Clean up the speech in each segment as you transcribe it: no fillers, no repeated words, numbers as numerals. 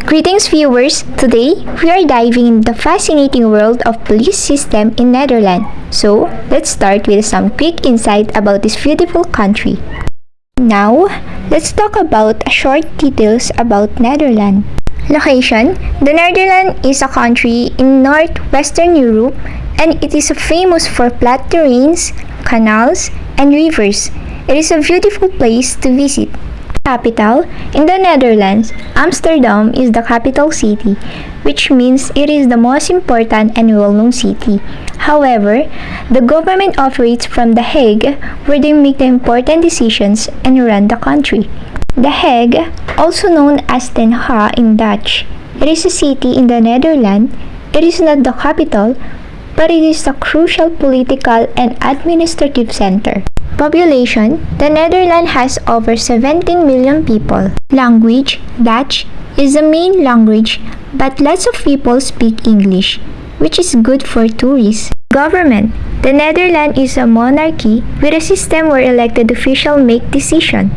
Greetings viewers! Today, we are diving into the fascinating world of police system in Netherlands. So, let's start with some quick insight about this beautiful country. Now, let's talk about a short details about Netherlands. Location: the Netherlands is a country in northwestern Europe and it is famous for flat terrains, canals, and rivers. It is a beautiful place to visit. Capital: in the Netherlands, Amsterdam is the capital city, which means it is the most important and well-known city. However, the government operates from The Hague, where they make the important decisions and run the country. The Hague, also known as Den Haag in Dutch, it is a city in the Netherlands. It is not the capital, but it is a crucial political and administrative center. Population: the Netherlands has over 17 million people. Language: Dutch is the main language, but lots of people speak English, which is good for tourists. Government: the Netherlands is a monarchy with a system where elected officials make decisions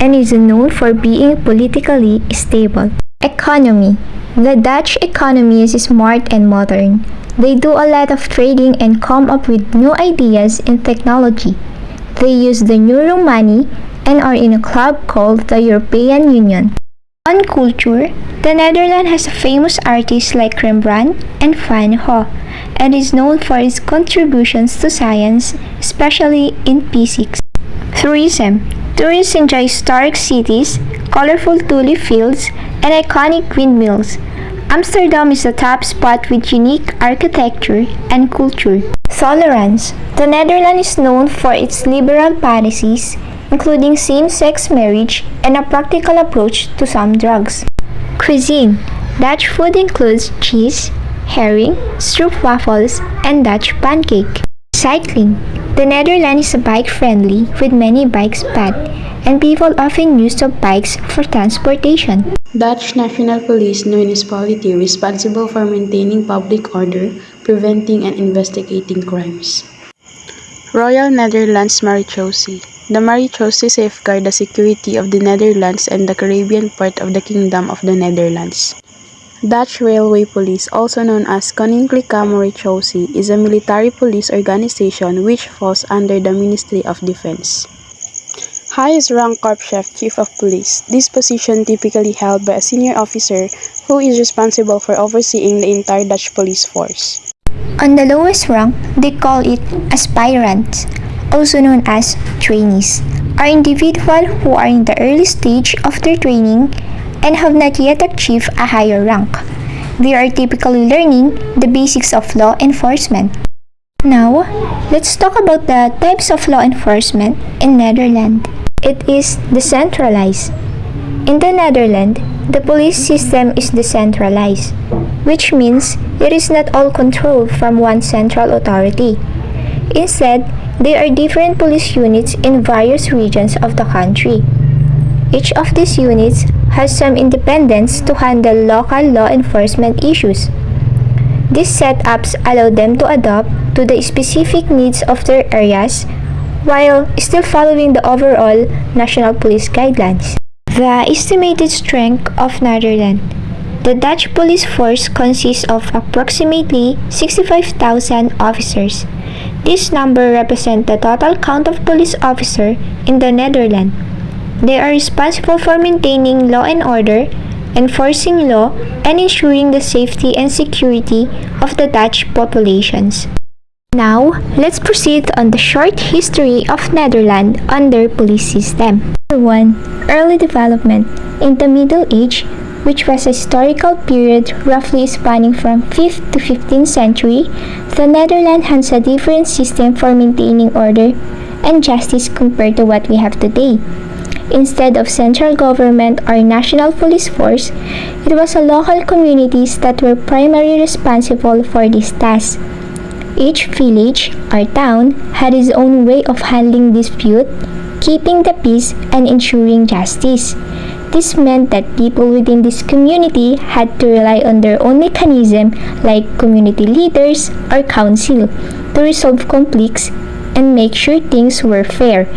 and is known for being politically stable. Economy: the Dutch economy is smart and modern. They do a lot of trading and come up with new ideas in technology. They use the euro money and are in a club called the European Union. On culture, the Netherlands has famous artists like Rembrandt and Van Gogh and is known for its contributions to science, especially in physics. Tourism: tourists enjoy historic cities, colorful tulip fields, and iconic windmills. Amsterdam is a top spot with unique architecture and culture. Tolerance: the Netherlands is known for its liberal policies, including same-sex marriage and a practical approach to some drugs. Cuisine: Dutch food includes cheese, herring, stroopwafels, and Dutch pancake. Cycling: the Netherlands is bike-friendly with many bike paths, and people often use the bikes for transportation. Dutch National Police municipality responsible for maintaining public order, preventing and investigating crimes. Royal Netherlands Marechaussee. The Marechaussee safeguard the security of the Netherlands and the Caribbean part of the Kingdom of the Netherlands. Dutch Railway Police, also known as Koninklijke Marechaussee, is a military police organization which falls under the Ministry of Defense. Highest rank Corps Chef, Chief of Police. This position typically held by a senior officer who is responsible for overseeing the entire Dutch police force. On the lowest rank, they call it aspirants, also known as trainees, are individuals who are in the early stage of their training and have not yet achieved a higher rank. They are typically learning the basics of law enforcement. Now, let's talk about the types of law enforcement in Netherlands. It is decentralized. In the Netherlands, the police system is decentralized, which means it is not all controlled from one central authority. Instead, there are different police units in various regions of the country. Each of these units has some independence to handle local law enforcement issues. These setups allow them to adapt to the specific needs of their areas while still following the overall national police guidelines. The estimated strength of Netherlands. The Dutch police force consists of approximately 65,000 officers. This number represents the total count of police officers in the Netherlands. They are responsible for maintaining law and order, enforcing law, and ensuring the safety and security of the Dutch populations. Now, let's proceed on the short history of Netherlands under police system. 1. Early development. In the Middle Age, which was a historical period roughly spanning from 5th to 15th century, the Netherlands has a different system for maintaining order and justice compared to what we have today. Instead of central government or national police force, it was a local communities that were primarily responsible for this task. Each village or town had its own way of handling dispute, keeping the peace, and ensuring justice. This meant that people within this community had to rely on their own mechanism like community leaders or council to resolve conflicts and make sure things were fair.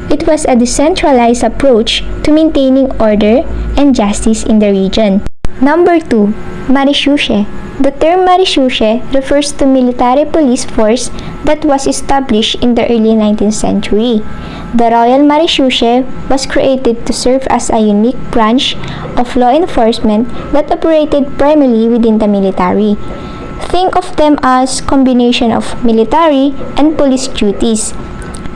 It was a decentralized approach to maintaining order and justice in the region. Number 2. Marechaussee. The term marechaussee refers to military police force that was established in the early 19th century. The Royal Marechaussee was created to serve as a unique branch of law enforcement that operated primarily within the military. Think of them as combination of military and police duties.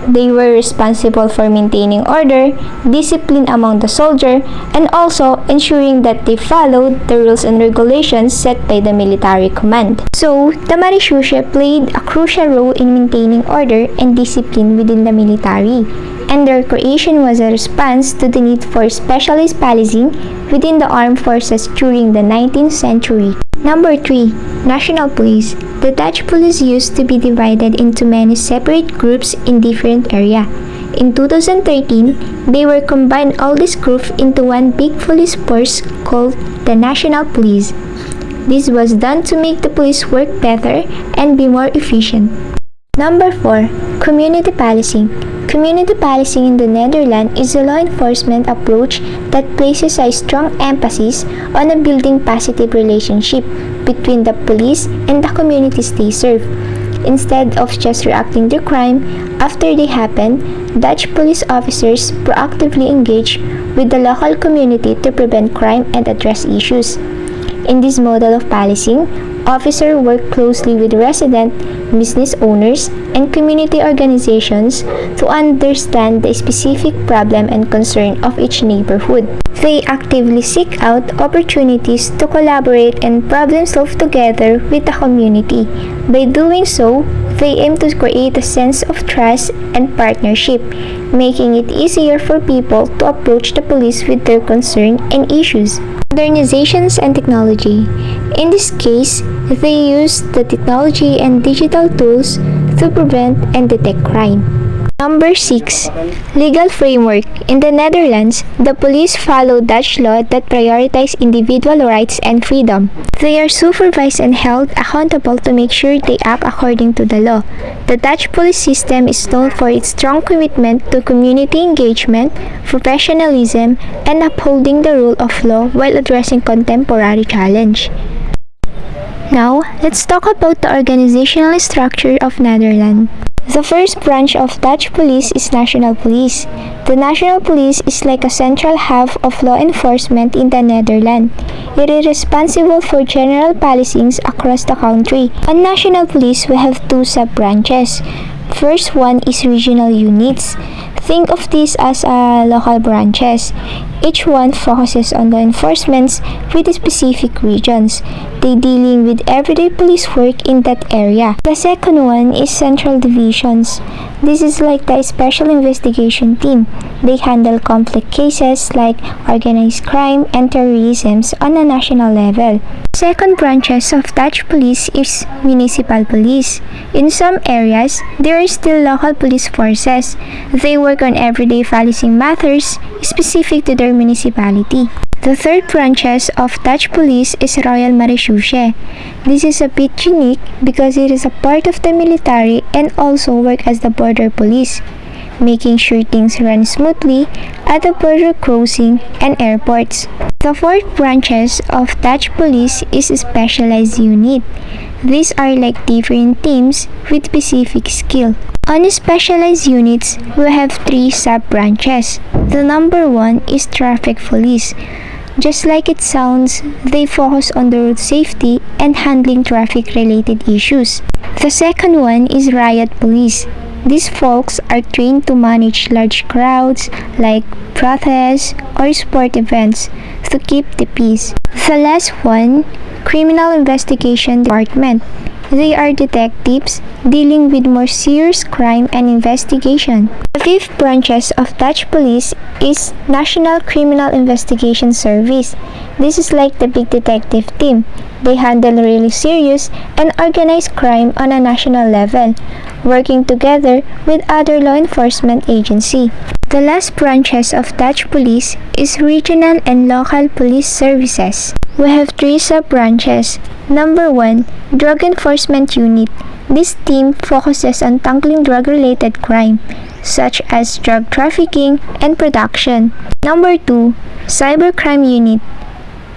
They were responsible for maintaining order, discipline among the soldiers, and also ensuring that they followed the rules and regulations set by the military command. So, the marechaussee played a crucial role in maintaining order and discipline within the military, and their creation was a response to the need for specialized policing within the armed forces during the 19th century. Number 3. National Police. The Dutch police used to be divided into many separate groups in different areas. In 2013, they were combined all these groups into one big police force called the National Police. This was done to make the police work better and be more efficient. Number 4. Community policing. Community policing in the Netherlands is a law enforcement approach that places a strong emphasis on building positive relationship between the police and the communities they serve. Instead of just reacting to crime after they happen, Dutch police officers proactively engage with the local community to prevent crime and address issues. In this model of policing, officers work closely with resident, business owners, and community organizations to understand the specific problem and concern of each neighborhood. They actively seek out opportunities to collaborate and problem solve together with the community. By doing so, they aim to create a sense of trust and partnership, making it easier for people to approach the police with their concern and issues. Modernizations and technology. In this case, they use the technology and digital tools to prevent and detect crime. Number 6. Legal framework. In the Netherlands, the police follow Dutch law that prioritize individual rights and freedom. They are supervised and held accountable to make sure they act according to the law. The Dutch police system is known for its strong commitment to community engagement, professionalism, and upholding the rule of law while addressing contemporary challenge. Now, let's talk about the organizational structure of Netherlands. The first branch of Dutch police is National Police. The National Police is like a central hub of law enforcement in the Netherlands. It is responsible for general policings across the country. On National Police, we have two sub-branches. First one is regional units. Think of these as local branches. Each one focuses on law enforcement with specific regions. They dealing with everyday police work in that area. The second one is central divisions. This is like the special investigation team. They handle complex cases like organized crime and terrorism on a national level. Second branches of Dutch police is municipal police. In some areas, there are still local police forces. They work on everyday policing matters specific to their municipality. The third branches of Dutch police is Royal Marechaussee. This is a bit unique because it is a part of the military and also work as the border police, making sure things run smoothly at the border crossing and airports. The fourth branches of Dutch police is a specialized unit. These are like different teams with specific skill. On specialized units, we have three sub-branches. The number one is traffic police. Just like it sounds, they focus on the road safety and handling traffic-related issues. The second one is riot police. These folks are trained to manage large crowds like protests or sport events to keep the peace. The last one, criminal investigation department. They are detectives dealing with more serious crime and investigation. The fifth branches of Dutch police is National Criminal Investigation Service. This is like the big detective team. They handle really serious and organized crime on a national level, working together with other law enforcement agencies. The last branches of Dutch police is regional and local police services. We have three sub-branches. Number 1, Drug Enforcement Unit. This team focuses on tackling drug-related crime, such as drug trafficking and production. Number 2, Cybercrime Unit.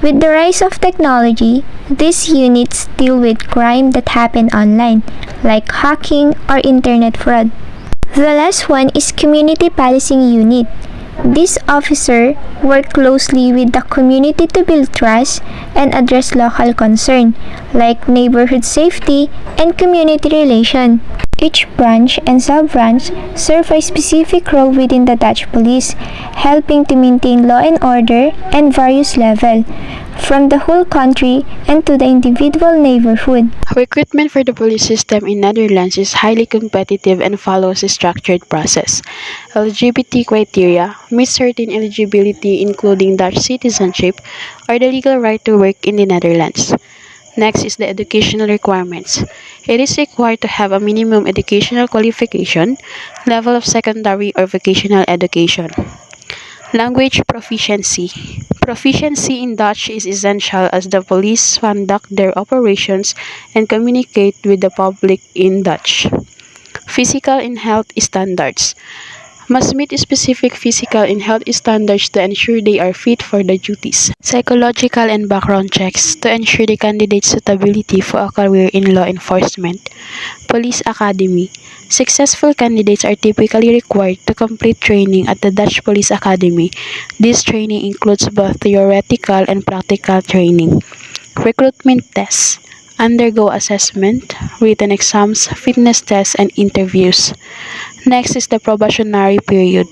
With the rise of technology, these units deal with crime that happen online, like hacking or internet fraud. The last one is Community Policing Unit. This officer work closely with the community to build trust and address local concern like neighborhood safety and community relation. Each branch and sub-branch serve a specific role within the Dutch police, helping to maintain law and order and various levels, from the whole country and to the individual neighborhood. Recruitment for the police system in Netherlands is highly competitive and follows a structured process. LGBT criteria meet certain eligibility including Dutch citizenship or the legal right to work in the Netherlands. Next is the educational requirements. It is required to have a minimum educational qualification, level of secondary or vocational education. Language proficiency. Proficiency in Dutch is essential as the police conduct their operations and communicate with the public in Dutch. Physical and health standards. Must meet specific physical and health standards to ensure they are fit for the duties. Psychological and background checks to ensure the candidate's suitability for a career in law enforcement. Police Academy. Successful candidates are typically required to complete training at the Dutch Police Academy. This training includes both theoretical and practical training. Recruitment tests. Undergo assessment, written exams, fitness tests, and interviews. Next is the probationary period.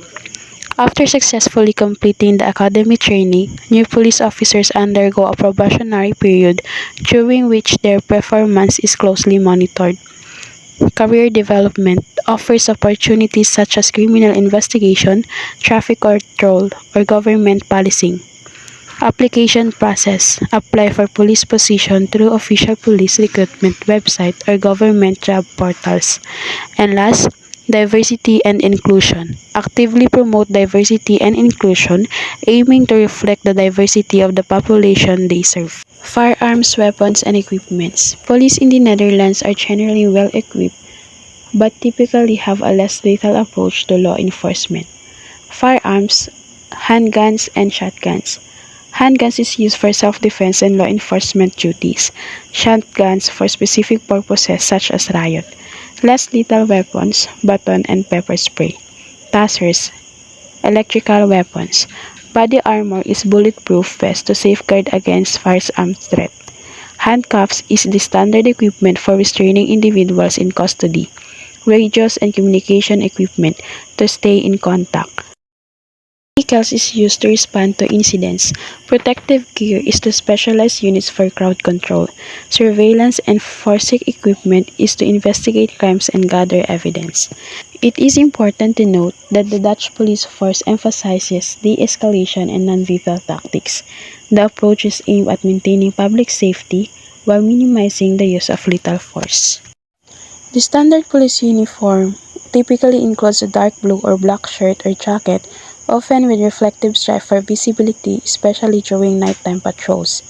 After successfully completing the academy training, new police officers undergo a probationary period during which their performance is closely monitored. Career development offers opportunities such as criminal investigation, traffic control, or government policing. Application process. Apply for police position through official police recruitment website or government job portals. And last, diversity and inclusion. Actively promote diversity and inclusion, aiming to reflect the diversity of the population they serve. Firearms, weapons, and equipments. Police in the Netherlands are generally well equipped, but typically have a less lethal approach to law enforcement. Firearms, handguns, and shotguns. Handguns is used for self-defense and law enforcement duties. Shotguns for specific purposes such as riot. Less lethal weapons, baton and pepper spray. Tasers, electrical weapons. Body armor is bulletproof vest to safeguard against firearm threat. Handcuffs is the standard equipment for restraining individuals in custody. Radios and communication equipment to stay in contact. Vehicles is used to respond to incidents. Protective gear is to specialized units for crowd control. Surveillance and forensic equipment is to investigate crimes and gather evidence. It is important to note that the Dutch police force emphasizes de-escalation and non-lethal tactics. The approach is aimed at maintaining public safety while minimizing the use of lethal force. The standard police uniform typically includes a dark blue or black shirt or jacket, often with reflective stripe for visibility, especially during nighttime patrols.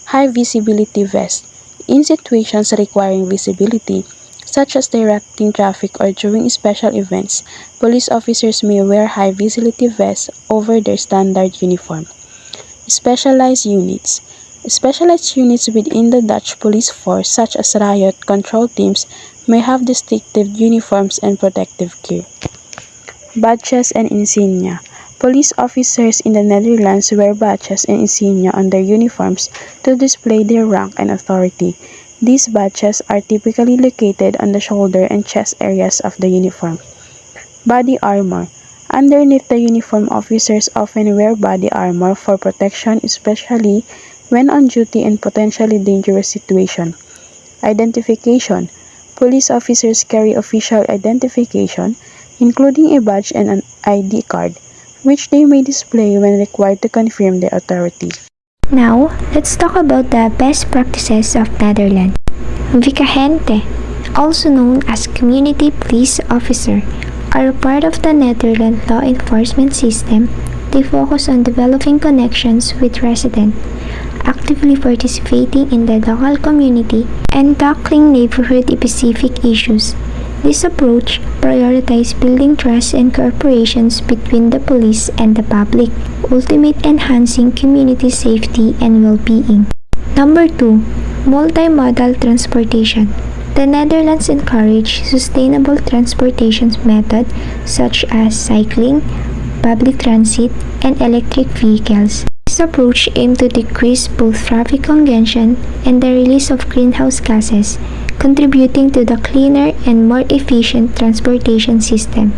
High visibility vest. In situations requiring visibility, such as directing traffic or during special events, police officers may wear high visibility vests over their standard uniform. Specialized units. Specialized units within the Dutch police force, such as riot control teams, may have distinctive uniforms and protective gear. Badges and insignia. Police officers in the Netherlands wear badges and insignia on their uniforms to display their rank and authority. These badges are typically located on the shoulder and chest areas of the uniform. Body armor. Underneath the uniform, officers often wear body armor for protection, especially when on duty in potentially dangerous situations. Identification. Police officers carry official identification, including a badge and an ID card, which they may display when required to confirm their authority. Now, let's talk about the best practices of Netherlands. Vikagenten, also known as community police officer, are a part of the Netherlands law enforcement system. They focus on developing connections with residents, actively participating in the local community, and tackling neighborhood-specific issues. This approach prioritizes building trust and cooperation between the police and the public, ultimately enhancing community safety and well-being. Number 2. Multimodal transportation. The Netherlands encourage sustainable transportation methods such as cycling, public transit, and electric vehicles. This approach aims to decrease both traffic congestion and the release of greenhouse gases, contributing to the cleaner and more efficient transportation system.